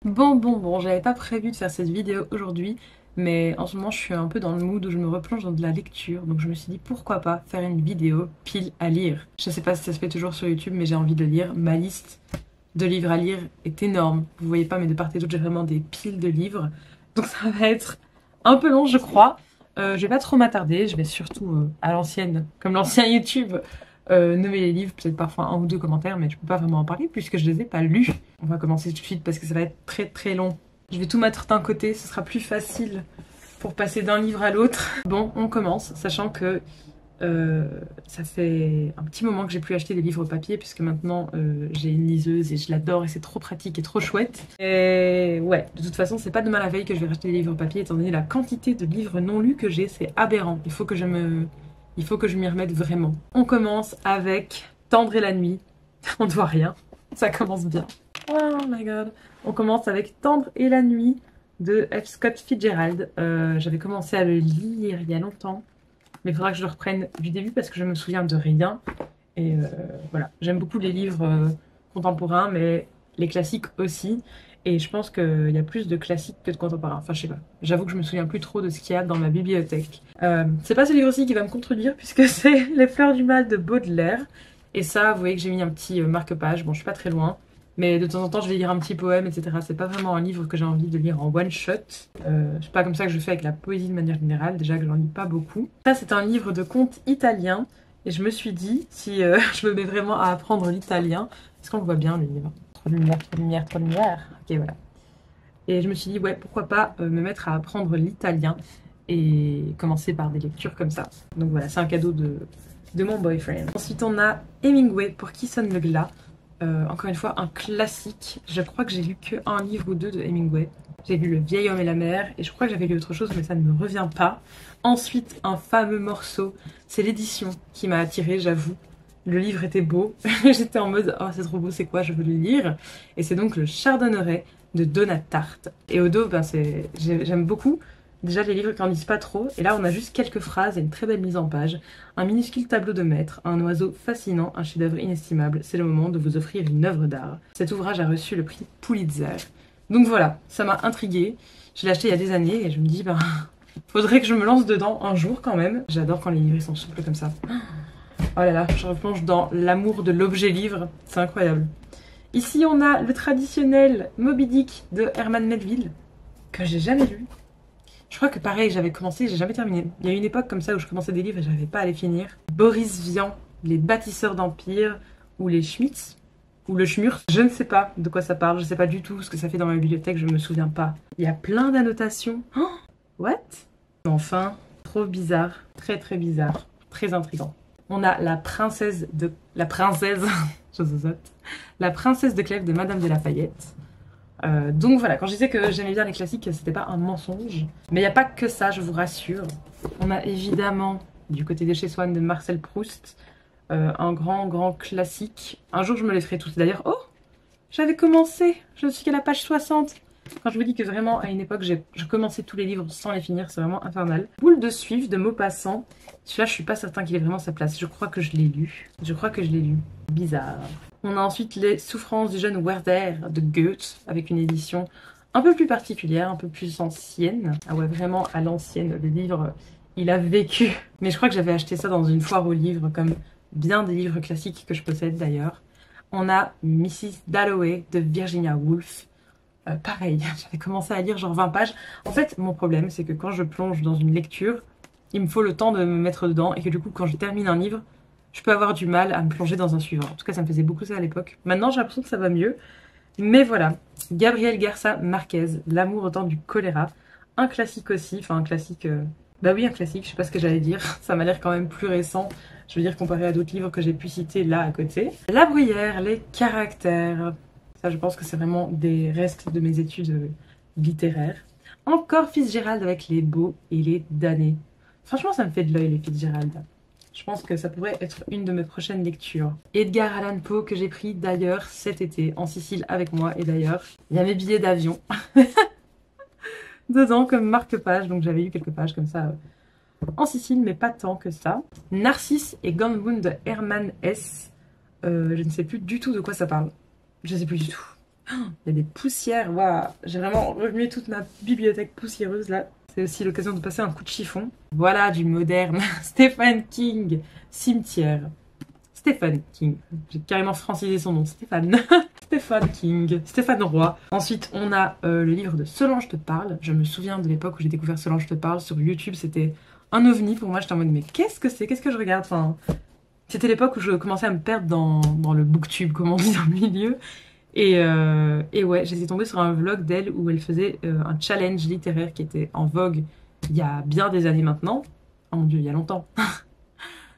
Bon, j'avais pas prévu de faire cette vidéo aujourd'hui, mais en ce moment je suis un peu dans le mood où je me replonge dans de la lecture, donc je me suis dit pourquoi pas faire une vidéo pile à lire. Je sais pas si ça se fait toujours sur YouTube, mais j'ai envie de lire. Ma liste de livres à lire est énorme. Vous voyez pas, mais de part et d'autre j'ai vraiment des piles de livres, donc ça va être un peu long je crois. Je vais pas trop m'attarder, je vais surtout à l'ancienne, comme l'ancien YouTube, nommer les livres, peut-être parfois un ou deux commentaires, mais je peux pas vraiment en parler puisque je les ai pas lus. On va commencer tout de suite parce que ça va être très long. Je vais tout mettre d'un côté, ce sera plus facile pour passer d'un livre à l'autre. Bon, on commence, sachant que ça fait un petit moment que j'ai plus acheté des livres papier puisque maintenant j'ai une liseuse et je l'adore et c'est trop pratique et trop chouette. Et ouais, de toute façon, c'est pas demain la veille que je vais racheter des livres papier étant donné la quantité de livres non lus que j'ai, c'est aberrant. Il faut que je m'y remette vraiment. On commence avec Tendre et la nuit. On ne voit rien, ça commence bien. Oh my god. On commence avec Tendre et la nuit de F. Scott Fitzgerald. J'avais commencé à le lire il y a longtemps, mais il faudra que je le reprenne du début parce que je me souviens de rien. Et voilà, j'aime beaucoup les livres contemporains, mais les classiques aussi. Et je pense qu'il y a plus de classiques que de contemporains. Enfin, je sais pas. J'avoue que je me souviens plus trop de ce qu'il y a dans ma bibliothèque. C'est pas ce livre-ci qui va me contredire puisque c'est Les Fleurs du Mal de Baudelaire. Et ça, vous voyez que j'ai mis un petit marque-page. Bon, je suis pas très loin. Mais de temps en temps, je vais lire un petit poème, etc. C'est pas vraiment un livre que j'ai envie de lire en one-shot. C'est pas comme ça que je fais avec la poésie de manière générale. Déjà que j'en lis pas beaucoup. Ça, c'est un livre de contes italien. Et je me suis dit, si je me mets vraiment à apprendre l'italien, est-ce qu'on le voit bien, le livre? Trop de lumière, trop de lumière, trop de lumière. Ok, voilà. Et je me suis dit, ouais, pourquoi pas me mettre à apprendre l'italien et commencer par des lectures comme ça. Donc voilà, c'est un cadeau de mon boyfriend. Ensuite, on a Hemingway, Pour qui sonne le glas. Encore une fois, un classique. Je crois que j'ai lu qu'un livre ou deux de Hemingway. J'ai lu Le vieil homme et la mer, et je crois que j'avais lu autre chose, mais ça ne me revient pas. Ensuite, un fameux morceau. C'est l'édition qui m'a attirée, j'avoue. Le livre était beau. J'étais en mode, oh c'est trop beau, c'est quoi, je veux le lire. Et c'est donc le Chardonneret de Donna Tartt. Et au dos, ben j'aime beaucoup. Déjà les livres qui n'en disent pas trop. Et là on a juste quelques phrases et une très belle mise en page. Un minuscule tableau de maître, un oiseau fascinant, un chef-d'œuvre inestimable. C'est le moment de vous offrir une œuvre d'art. Cet ouvrage a reçu le prix Pulitzer. Donc voilà, ça m'a intriguée. Je l'ai acheté il y a des années et je me dis, ben, faudrait que je me lance dedans un jour quand même. J'adore quand les livres sont souples comme ça. Oh là là, je replonge dans l'amour de l'objet livre. C'est incroyable. Ici, on a le traditionnel Moby Dick de Herman Melville, que j'ai jamais lu. Je crois que pareil, j'avais commencé, j'ai jamais terminé. Il y a une époque comme ça où je commençais des livres et j'arrivais pas à les finir. Boris Vian, Les bâtisseurs d'empire, ou les Schmitz, ou le Schmurf. Je ne sais pas de quoi ça parle, je sais pas du tout ce que ça fait dans ma bibliothèque, je me souviens pas. Il y a plein d'annotations. Oh, what? Enfin, trop bizarre, très bizarre, très intriguant. On a La princesse, je zozote. La princesse de Clèves de Madame de Lafayette. Donc voilà, quand je disais que j'aimais bien les classiques, c'était pas un mensonge. Mais il n'y a pas que ça, je vous rassure. On a évidemment, du côté de chez Swann, de Marcel Proust, un grand classique. Un jour, je me les ferai tous. D'ailleurs, oh, j'avais commencé, je ne suis qu'à la page 60. Quand je vous dis que vraiment, à une époque, je commençais tous les livres sans les finir, c'est vraiment infernal. Boule de Suif de Maupassant. Celui-là, je suis pas certain qu'il ait vraiment sa place. Je crois que je l'ai lu. Bizarre. On a ensuite Les Souffrances du jeune Werther de Goethe, avec une édition un peu plus particulière, un peu plus ancienne. Ah ouais, vraiment à l'ancienne, le livre, il a vécu. Mais je crois que j'avais acheté ça dans une foire aux livres, comme bien des livres classiques que je possède d'ailleurs. On a Mrs. Dalloway de Virginia Woolf. Pareil, j'avais commencé à lire genre 20 pages. En fait, mon problème, c'est que quand je plonge dans une lecture, il me faut le temps de me mettre dedans et que du coup, quand je termine un livre, je peux avoir du mal à me plonger dans un suivant. En tout cas, ça me faisait beaucoup ça à l'époque. Maintenant, j'ai l'impression que ça va mieux. Mais voilà. Gabriel Garcia Marquez, L'amour au temps du choléra. Un classique aussi. Enfin, un classique... Bah oui, un classique. Je sais pas ce que j'allais dire. Ça m'a l'air quand même plus récent. Je veux dire, comparé à d'autres livres que j'ai pu citer là à côté. La Bruyère, Les caractères. Ça, je pense que c'est vraiment des restes de mes études littéraires. Encore Fitzgerald avec Les Beaux et les damnés. Franchement, ça me fait de l'œil, les Fitzgerald. Je pense que ça pourrait être une de mes prochaines lectures. Edgar Allan Poe que j'ai pris d'ailleurs cet été en Sicile avec moi. Et d'ailleurs, il y a mes billets d'avion dedans comme marque-page. Donc j'avais lu quelques pages comme ça en Sicile, mais pas tant que ça. Narcisse et Gangboon de Hermann Hesse. Je ne sais plus du tout de quoi ça parle. Je sais plus du tout. Il y a des poussières, waouh. J'ai vraiment remué toute ma bibliothèque poussiéreuse là. C'est aussi l'occasion de passer un coup de chiffon. Voilà du moderne. Stephen King, Cimetière. Stephen King. J'ai carrément francisé son nom. Stéphane. Stephen King. Stéphane Roy. Ensuite, on a le livre de Solange te parle. Je me souviens de l'époque où j'ai découvert Solange te parle sur YouTube. C'était un ovni pour moi. J'étais en mode, mais qu'est-ce que c'est? Qu'est-ce que je regarde? Enfin, c'était l'époque où je commençais à me perdre dans le booktube, comme on dit dans le milieu. Et ouais, j'étais tombée sur un vlog d'elle où elle faisait un challenge littéraire qui était en vogue il y a bien des années maintenant. Oh mon dieu, il y a longtemps.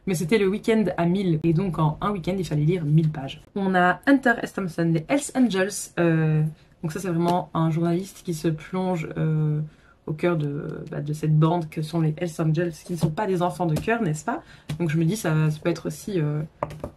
Mais c'était le week-end à 1000. Et donc en un week-end, il fallait lire 1000 pages. On a Hunter S. Thompson, les Hells Angels. Donc ça, c'est vraiment un journaliste qui se plonge au cœur de cette bande que sont les Hells Angels, qui ne sont pas des enfants de cœur, n'est-ce pas? Donc je me dis, ça peut être aussi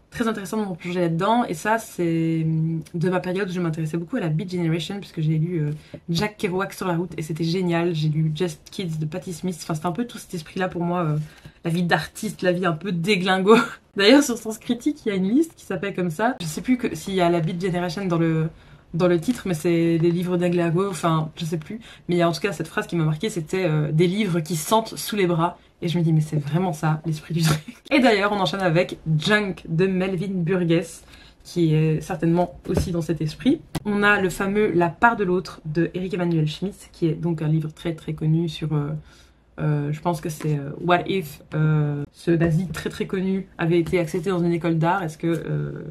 très intéressant de me plonger là-dedans. Et ça, c'est de ma période où je m'intéressais beaucoup à la Beat Generation, puisque j'ai lu Jack Kerouac sur la route, et c'était génial. J'ai lu Just Kids de Patti Smith. Enfin, c'était un peu tout cet esprit-là pour moi. La vie d'artiste, la vie un peu déglingo. D'ailleurs, sur Sens Critique, il y a une liste qui s'appelle comme ça. Je sais plus s'il y a la Beat Generation dans le titre, mais c'est des livres d'Anglago, enfin, je sais plus. Mais il y a en tout cas cette phrase qui m'a marqué, c'était des livres qui sentent sous les bras. Et je me dis, mais c'est vraiment ça, l'esprit du truc. Et d'ailleurs, on enchaîne avec Junk de Melvin Burgess, qui est certainement aussi dans cet esprit. On a le fameux La part de l'autre de Eric Emmanuel Schmitt, qui est donc un livre très très connu sur... je pense que c'est What If ce nazi très très connu avait été accepté dans une école d'art. Est-ce que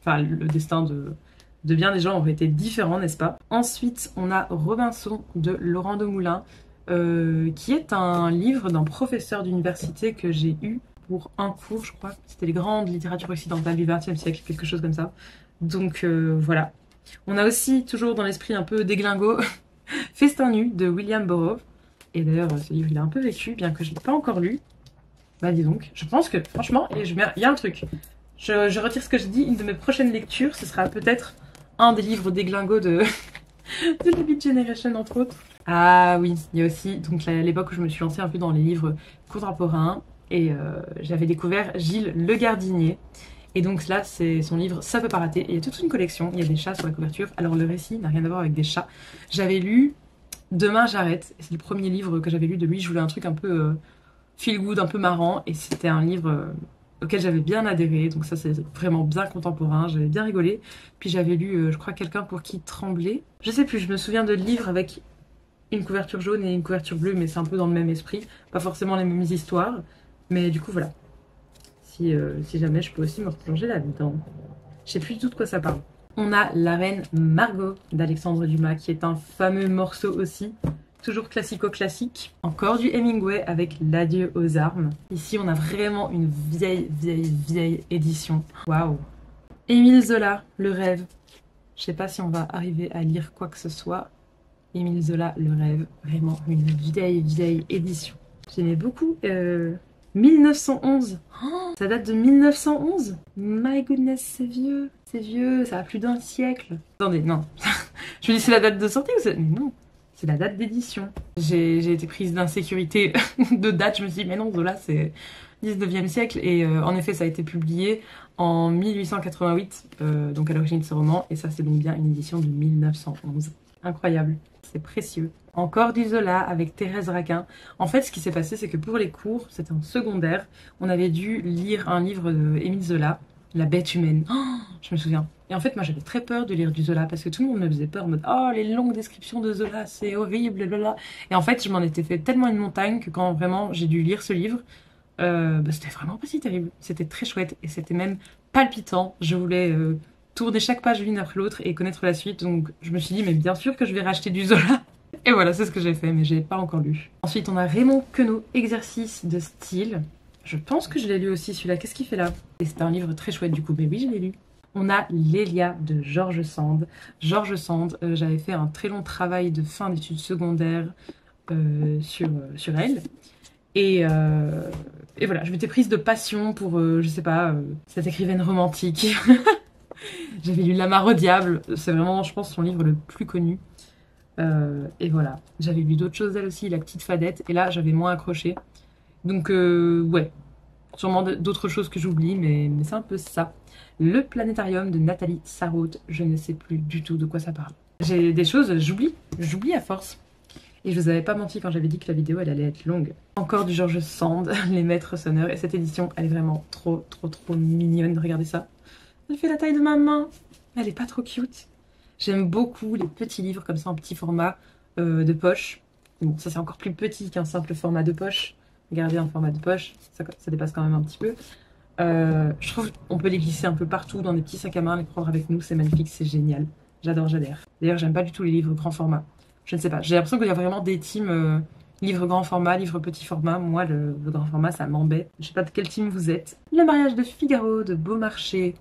le destin de bien des gens aurait été différent, n'est-ce pas? Ensuite, on a Robinson de Laurent Demoulin, qui est un livre d'un professeur d'université que j'ai eu pour un cours, je crois. C'était les grandes littératures occidentales du XXe siècle, quelque chose comme ça. Donc voilà. On a aussi, toujours dans l'esprit un peu déglingo, Festin nu de William Burroughs. Et d'ailleurs, ce livre, il a un peu vécu, bien que je ne l'ai pas encore lu. Bah dis donc, je pense que, franchement, il y a un truc. Je retire ce que je dis, une de mes prochaines lectures, ce sera peut-être un des livres déglingo de la Beat Generation, entre autres. Ah oui, il y a aussi donc l'époque où je me suis lancée un peu dans les livres contemporains, et j'avais découvert Gilles Le Gardinier. Et donc là, c'est son livre Ça peut pas rater. Et il y a toute une collection, il y a des chats sur la couverture. Alors le récit n'a rien à voir avec des chats. J'avais lu Demain j'arrête, c'est le premier livre que j'avais lu de lui. Je voulais un truc un peu feel good, un peu marrant, et c'était un livre auquel j'avais bien adhéré, donc ça c'est vraiment bien contemporain, j'avais bien rigolé. Puis j'avais lu, je crois, Quelqu'un pour qui trembler. Je sais plus, je me souviens de livres avec une couverture jaune et une couverture bleue, mais c'est un peu dans le même esprit, pas forcément les mêmes histoires, mais du coup voilà. Si jamais je peux aussi me replonger là-dedans. Je sais plus du tout de quoi ça parle. On a La Reine Margot d'Alexandre Dumas, qui est un fameux morceau aussi, toujours classico-classique. Encore du Hemingway avec L'adieu aux armes. Ici, on a vraiment une vieille édition. Waouh! Émile Zola, Le rêve. Je sais pas si on va arriver à lire quoi que ce soit. Émile Zola, Le rêve. Vraiment une vieille édition. J'aimais beaucoup. 1911. Oh, ça date de 1911? My goodness, c'est vieux. C'est vieux, ça a plus d'un siècle. Attendez, non. Je me dis c'est la date de sortie ou c'est... Mais non, c'est la date d'édition. J'ai été prise d'insécurité de date. Je me suis dit mais non, Zola c'est 19e siècle. Et en effet, ça a été publié en 1888, donc à l'origine de ce roman. Et ça, c'est donc bien une édition de 1911. Incroyable, c'est précieux. Encore du Zola avec Thérèse Raquin. En fait, ce qui s'est passé, c'est que pour les cours, c'était en secondaire, on avait dû lire un livre d'Émile Zola, La bête humaine. Oh, je me souviens. Et en fait, moi, j'avais très peur de lire du Zola parce que tout le monde me faisait peur en mode oh, les longues descriptions de Zola, c'est horrible, blablabla. Et en fait, je m'en étais fait tellement une montagne que quand vraiment j'ai dû lire ce livre, c'était vraiment pas si terrible. C'était très chouette et c'était même palpitant. Je voulais tourner chaque page l'une après l'autre et connaître la suite. Donc, je me suis dit, mais bien sûr que je vais racheter du Zola. Et voilà, c'est ce que j'ai fait, mais je l'ai pas encore lu. Ensuite, on a Raymond Queneau, Exercice de style. Je pense que je l'ai lu aussi, celui-là. Qu'est-ce qu'il fait là? Et c'était un livre très chouette, du coup. Mais oui, je l'ai lu. On a Lélia de George Sand. George Sand, j'avais fait un très long travail de fin d'études secondaires sur elle. Et voilà, je m'étais prise de passion pour, je sais pas, cette écrivaine romantique. J'avais lu L'amarre au diable. C'est vraiment, je pense, son livre le plus connu. Et voilà, j'avais lu d'autres choses d'elle aussi, La petite fadette, et là j'avais moins accroché. Donc ouais, Sûrement d'autres choses que j'oublie, mais c'est un peu ça. Le planétarium de Nathalie Sarraute, je ne sais plus du tout de quoi ça parle. J'ai des choses, j'oublie à force. Et je vous avais pas menti quand j'avais dit que la vidéo elle allait être longue. Encore du George Sand, Les Maîtres Sonneurs. Et cette édition, elle est vraiment trop mignonne. Regardez ça. Elle fait la taille de ma main. Elle est pas trop cute. J'aime beaucoup les petits livres comme ça en petit format de poche. Bon, ça c'est encore plus petit qu'un simple format de poche. Regardez un format de poche, ça dépasse quand même un petit peu. Je trouve qu'on peut les glisser un peu partout dans des petits sacs à main, les prendre avec nous, c'est magnifique, c'est génial. J'adore. D'ailleurs, j'aime pas du tout les livres grand format. Je ne sais pas, j'ai l'impression qu'il y a vraiment des teams livre grand format, livre petit format. Moi, le grand format, ça m'embête. Je sais pas de quel team vous êtes. Le mariage de Figaro de Beaumarchais.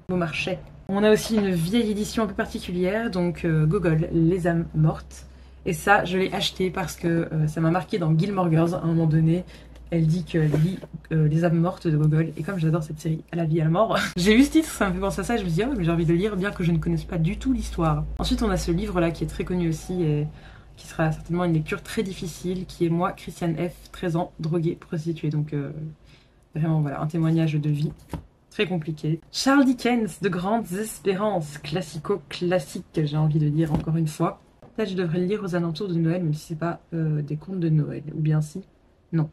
On a aussi une vieille édition un peu particulière, donc Gogol, Les âmes mortes. Et ça, je l'ai acheté parce que ça m'a marqué dans Gilmore Girls à un moment donné. Elle dit qu'elle lit Les âmes mortes de Gogol. Et comme j'adore cette série, à la vie, à la mort, j'ai lu ce titre, ça me fait penser à ça. Et je me dis, oh, mais j'ai envie de le lire, bien que je ne connaisse pas du tout l'histoire. Ensuite, on a ce livre-là qui est très connu aussi et qui sera certainement une lecture très difficile, qui est Moi, Christiane F., 13 ans, droguée, prostituée. Donc, vraiment, voilà, un témoignage de vie très compliqué. Charles Dickens, De Grandes Espérances, classico-classique, j'ai envie de dire encore une fois. Peut-être je devrais le lire aux alentours de Noël, même si c'est pas des contes de Noël. Ou bien si, non.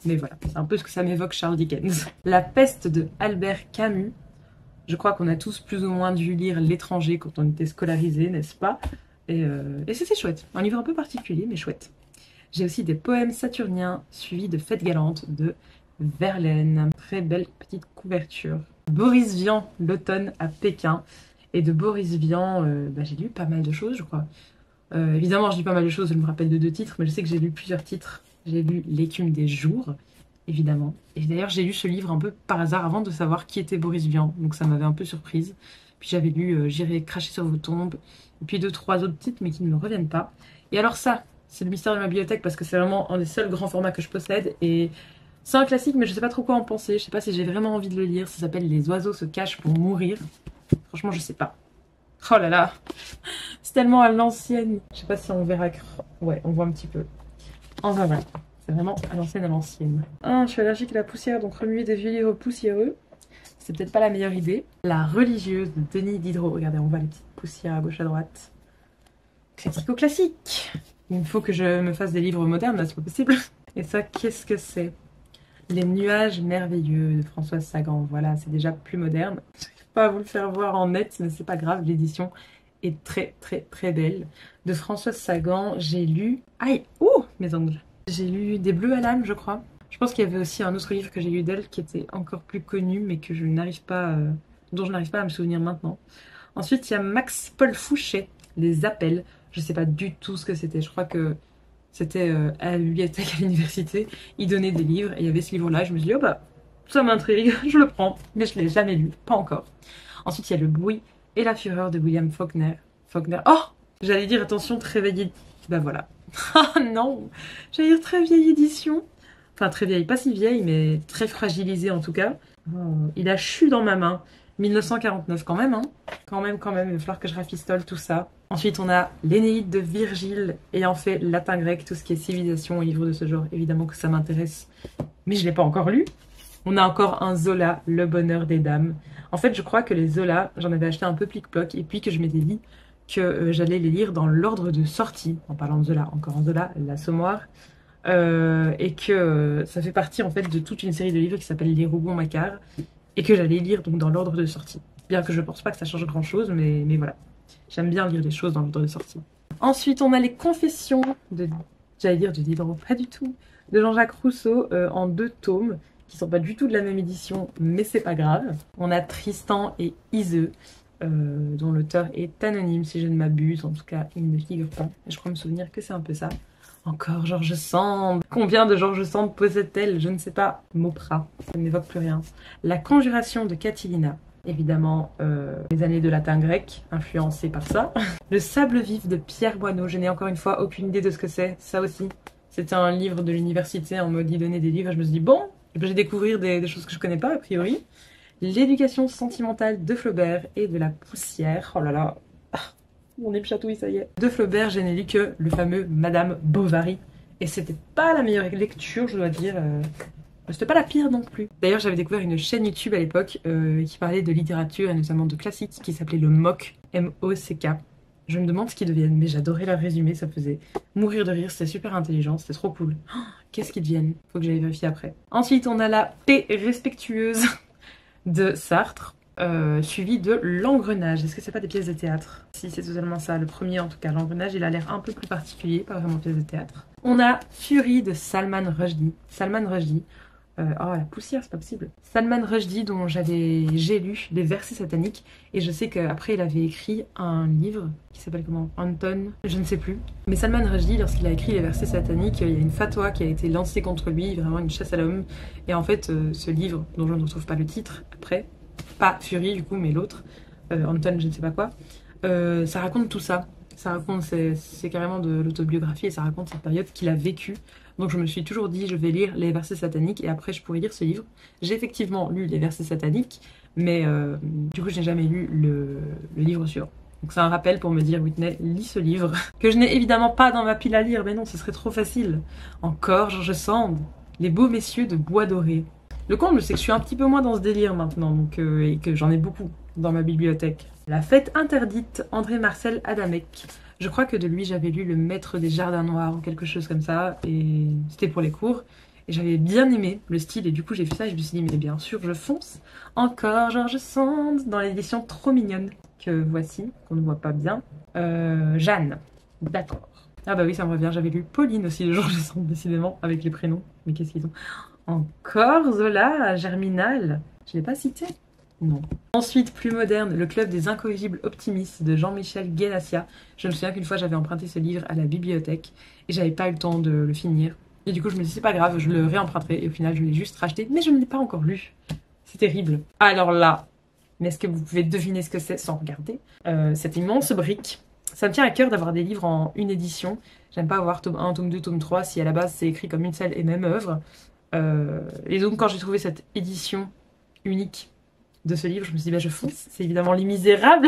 Mais voilà, c'est un peu ce que ça m'évoque Charles Dickens. La peste de Albert Camus. Je crois qu'on a tous plus ou moins dû lire L'étranger quand on était scolarisé, n'est-ce pas? Et c'était chouette. Un livre un peu particulier, mais chouette. J'ai aussi des poèmes saturniens suivis de Fêtes galantes de Verlaine. Très belle petite couverture. Boris Vian, L'automne à Pékin. Et de Boris Vian, j'ai lu pas mal de choses, je crois. Évidemment, je lis pas mal de choses, je me rappelle de 2 titres, mais je sais que j'ai lu plusieurs titres. J'ai lu L'écume des jours, évidemment. Et d'ailleurs, j'ai lu ce livre un peu par hasard avant de savoir qui était Boris Vian. Donc ça m'avait un peu surprise. Puis j'avais lu J'irai cracher sur vos tombes. Et puis 2-3 autres titres, mais qui ne me reviennent pas. Et alors ça, c'est le mystère de ma bibliothèque parce que c'est vraiment un des seuls grands formats que je possède. Et c'est un classique, mais je sais pas trop quoi en penser. Je sais pas si j'ai vraiment envie de le lire. Ça s'appelle Les oiseaux se cachent pour mourir. Franchement, je sais pas. Oh là là, c'est tellement à l'ancienne. Je sais pas si on verra. Ouais, on voit un petit peu. Enfin voilà, c'est vraiment à l'ancienne. Je suis allergique à la poussière, donc remuer des vieux livres poussiéreux, c'est peut-être pas la meilleure idée. La religieuse de Denis Diderot. Regardez, on voit les petites poussières à gauche à droite. Classique. Il faut que je me fasse des livres modernes, là, c'est pas possible. Et ça, qu'est-ce que c'est? Les nuages merveilleux de Françoise Sagan. Voilà, c'est déjà plus moderne. Pas à vous le faire voir en net, mais c'est pas grave, l'édition est très belle. De Françoise Sagan, j'ai lu... Aïe, ouh, mes ongles. J'ai lu Des bleus à l'âme, je crois. Je pense qu'il y avait aussi un autre livre que j'ai lu d'elle qui était encore plus connu, mais que je n'arrive pas, dont je n'arrive pas à me souvenir maintenant. Ensuite, il y a Max-Paul Fouché, Les appels. Je sais pas du tout ce que c'était. Je crois que c'était à la bibliothèque à l'université. Il donnait des livres et il y avait ce livre-là. Je me suis dit, oh bah, ça m'intrigue, je le prends. Mais je l'ai jamais lu, pas encore. Ensuite, il y a Le bruit et la fureur de William Faulkner. Oh, j'allais dire, attention, très vieille... Bah voilà. Ah non, j'allais dire très vieille édition. Enfin, très vieille, pas si vieille, mais très fragilisée en tout cas. Il a chu dans ma main. 1949 quand même, hein. Quand même, il va falloir que je rafistole tout ça. Ensuite, on a l'Énéide de Virgile, ayant fait latin-grec, tout ce qui est civilisation et livres de ce genre. Évidemment que ça m'intéresse, mais je ne l'ai pas encore lu. On a encore un Zola, Le bonheur des dames. En fait, je crois que les Zola, j'en avais acheté un peu plic-ploc, et puis que je m'étais dit que j'allais les lire dans l'ordre de sortie. En parlant de Zola, encore un Zola, l'Assommoir. Et que ça fait partie en fait de toute une série de livres qui s'appelle Les Rougon-Macquart, et que j'allais lire donc dans l'ordre de sortie. Bien que je pense pas que ça change grand chose, mais voilà. J'aime bien lire les choses dans l'ordre de sortie. Ensuite, on a les Confessions de, j'allais dire de Diderot, pas du tout, de Jean-Jacques Rousseau en 2 tomes, qui sont pas du tout de la même édition, mais c'est pas grave. On a Tristan et Iseux, dont l'auteur est anonyme si je ne m'abuse, en tout cas il ne figure pas. Et je crois me souvenir que c'est un peu ça. Encore George Sand. Combien de George Sand possède-t-elle? Je ne sais pas. Mauprat, ça ne m'évoque plus rien. La conjuration de Catilina. Évidemment, les années de latin grec, influencées par ça. Le sable vif de Pierre Boineau. Je n'ai encore une fois aucune idée de ce que c'est. Ça aussi, c'était un livre de l'université. On m'a dit donner des livres. Et je me suis dit, bon, je vais découvrir des choses que je connais pas, a priori. L'éducation sentimentale de Flaubert et de la poussière. Oh là là. Mon nez me chatouille, ça y est. De Flaubert, je n'ai lu que le fameux Madame Bovary. Et c'était pas la meilleure lecture, je dois dire. C'était pas la pire non plus. D'ailleurs, j'avais découvert une chaîne YouTube à l'époque qui parlait de littérature et notamment de classiques qui s'appelait le MOCK, M-O-C-K. Je me demande ce qu'ils deviennent, mais j'adorais leur résumé, ça faisait mourir de rire, c'était super intelligent, c'était trop cool. Oh, qu'est-ce qu'ils deviennent? Faut que j'aille vérifier après. Ensuite, on a la paix respectueuse de Sartre. Suivi de L'Engrenage. Est-ce que c'est pas des pièces de théâtre? Si, c'est totalement ça. Le premier, en tout cas, L'Engrenage, il a l'air un peu plus particulier, pas vraiment pièce de théâtre. On a Fury de Salman Rushdie. Salman Rushdie. Oh, la poussière, c'est pas possible. Salman Rushdie, dont j'ai lu des versets sataniques, et je sais qu'après, il avait écrit un livre qui s'appelle comment? Anton, je ne sais plus. Mais Salman Rushdie, lorsqu'il a écrit les versets sataniques, il y a une fatwa qui a été lancée contre lui, vraiment une chasse à l'homme. Et en fait, ce livre, dont je ne retrouve pas le titre après, pas Fury du coup, mais l'autre, Anton, je ne sais pas quoi, ça raconte tout ça. Ça raconte, c'est carrément de l'autobiographie et ça raconte cette période qu'il a vécue. Donc je me suis toujours dit, je vais lire les versets sataniques et après je pourrais lire ce livre. J'ai effectivement lu les versets sataniques, mais du coup je n'ai jamais lu le livre suivant. Donc c'est un rappel pour me dire, Whitney, lis ce livre, que je n'ai évidemment pas dans ma pile à lire, mais non, ce serait trop facile. Encore George Sand, Les beaux messieurs de bois doré. Le comble, c'est que je suis un petit peu moins dans ce délire maintenant, donc, et que j'en ai beaucoup dans ma bibliothèque. La fête interdite, André-Marcel Adamek. Je crois que de lui, j'avais lu Le Maître des Jardins Noirs ou quelque chose comme ça, et c'était pour les cours. Et j'avais bien aimé le style, et du coup j'ai fait ça et je me suis dit, mais bien sûr, je fonce. Encore George Sand, dans l'édition trop mignonne que voici, qu'on ne voit pas bien. Jeanne, d'accord. Ah bah oui, ça me revient, j'avais lu Pauline aussi de George Sand, décidément, avec les prénoms. Mais qu'est-ce qu'ils ont? Encore Zola, Germinal. Je l'ai pas cité? Non. Ensuite, plus moderne, Le Club des Incorrigibles Optimistes de Jean-Michel Guénassia. Je me souviens qu'une fois, j'avais emprunté ce livre à la bibliothèque et j'avais pas eu le temps de le finir. Et du coup, je me dis, c'est pas grave, je le réemprunterai. Et au final, je l'ai juste racheté, mais je ne l'ai pas encore lu. C'est terrible. Alors là, mais est-ce que vous pouvez deviner ce que c'est sans regarder? Cette immense brique. Ça me tient à cœur d'avoir des livres en une édition. J'aime pas avoir tome 1, tome 2, tome 3 si à la base c'est écrit comme une seule et même œuvre. Et donc quand j'ai trouvé cette édition unique de ce livre, je me suis dit bah je fonce, c'est évidemment Les Misérables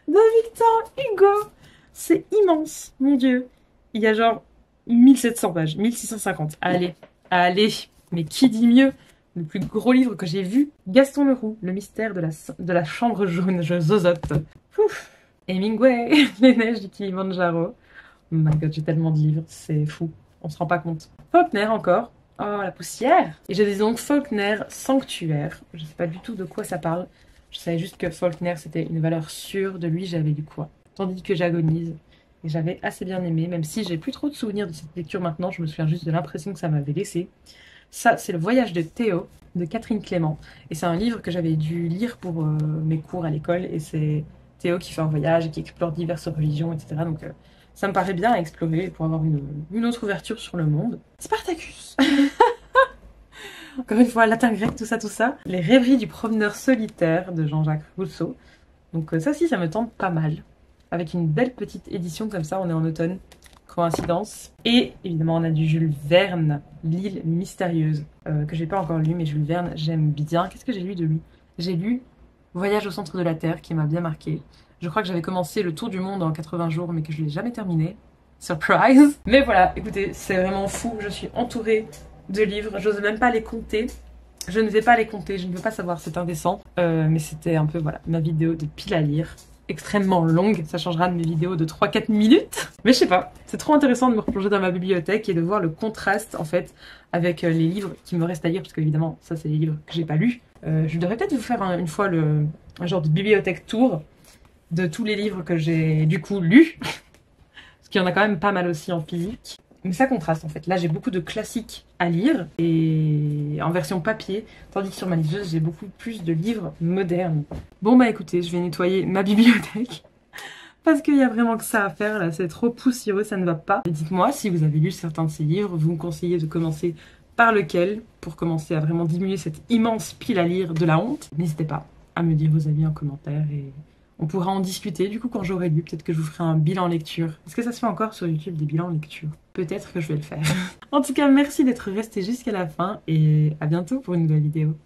de Victor Hugo. C'est immense, mon dieu. Il y a genre 1700 pages, 1650. Allez, allez, mais qui dit mieux? Le plus gros livre que j'ai vu, Gaston Leroux, Le mystère de la chambre jaune, je zozote. Ouf. Hemingway, Les neiges du Kilimandjaro. Oh my god, j'ai tellement de livres, c'est fou, on se rend pas compte. Faulkner encore. Oh, la poussière! Et j'ai donc Faulkner Sanctuaire. Je sais pas du tout de quoi ça parle. Je savais juste que Faulkner, c'était une valeur sûre. De lui, j'avais lu quoi? Tandis que j'agonise. Et j'avais assez bien aimé, même si j'ai plus trop de souvenirs de cette lecture maintenant. Je me souviens juste de l'impression que ça m'avait laissé. Ça, c'est Le Voyage de Théo, de Catherine Clément. Et c'est un livre que j'avais dû lire pour mes cours à l'école. Et c'est Théo qui fait un voyage et qui explore diverses religions, etc. Donc... ça me paraît bien à explorer pour avoir une autre ouverture sur le monde. Spartacus. Encore une fois, latin, grec, tout ça. Les rêveries du promeneur solitaire de Jean-Jacques Rousseau. Donc ça aussi, ça me tente pas mal. Avec une belle petite édition comme ça, on est en automne. Coïncidence. Et évidemment, on a du Jules Verne, L'île mystérieuse, que j'ai pas encore lu, mais Jules Verne, j'aime bien. Qu'est-ce que j'ai lu de lui? J'ai lu Voyage au centre de la Terre, qui m'a bien marqué. Je crois que j'avais commencé le tour du monde en 80 jours, mais que je ne l'ai jamais terminé. Surprise! Mais voilà, écoutez, c'est vraiment fou. Je suis entourée de livres. J'ose même pas les compter. Je ne vais pas les compter, je ne veux pas savoir, c'est indécent. Mais c'était un peu, voilà, ma vidéo de pile à lire. Extrêmement longue, ça changera de mes vidéos de 3-4 minutes. Mais je sais pas, c'est trop intéressant de me replonger dans ma bibliothèque et de voir le contraste, en fait, avec les livres qui me restent à lire, parce qu'évidemment, ça, c'est les livres que j'ai pas lus. Je devrais peut-être vous faire une fois un genre de bibliothèque tour de tous les livres que j'ai du coup lus, parce qu'il y en a quand même pas mal aussi en physique. Mais ça contraste en fait. Là j'ai beaucoup de classiques à lire et en version papier, tandis que sur ma liseuse j'ai beaucoup plus de livres modernes. Bon bah écoutez, je vais nettoyer ma bibliothèque parce qu'il y a vraiment que ça à faire là, c'est trop poussiéreux, ça ne va pas. Dites-moi si vous avez lu certains de ces livres, vous me conseillez de commencer par lequel pour commencer à vraiment diminuer cette immense pile à lire de la honte. N'hésitez pas à me dire vos avis en commentaire et on pourra en discuter. Du coup, quand j'aurai lu, peut-être que je vous ferai un bilan lecture. Est-ce que ça se fait encore sur YouTube, des bilans lecture? Peut-être que je vais le faire. En tout cas, merci d'être resté jusqu'à la fin et à bientôt pour une nouvelle vidéo.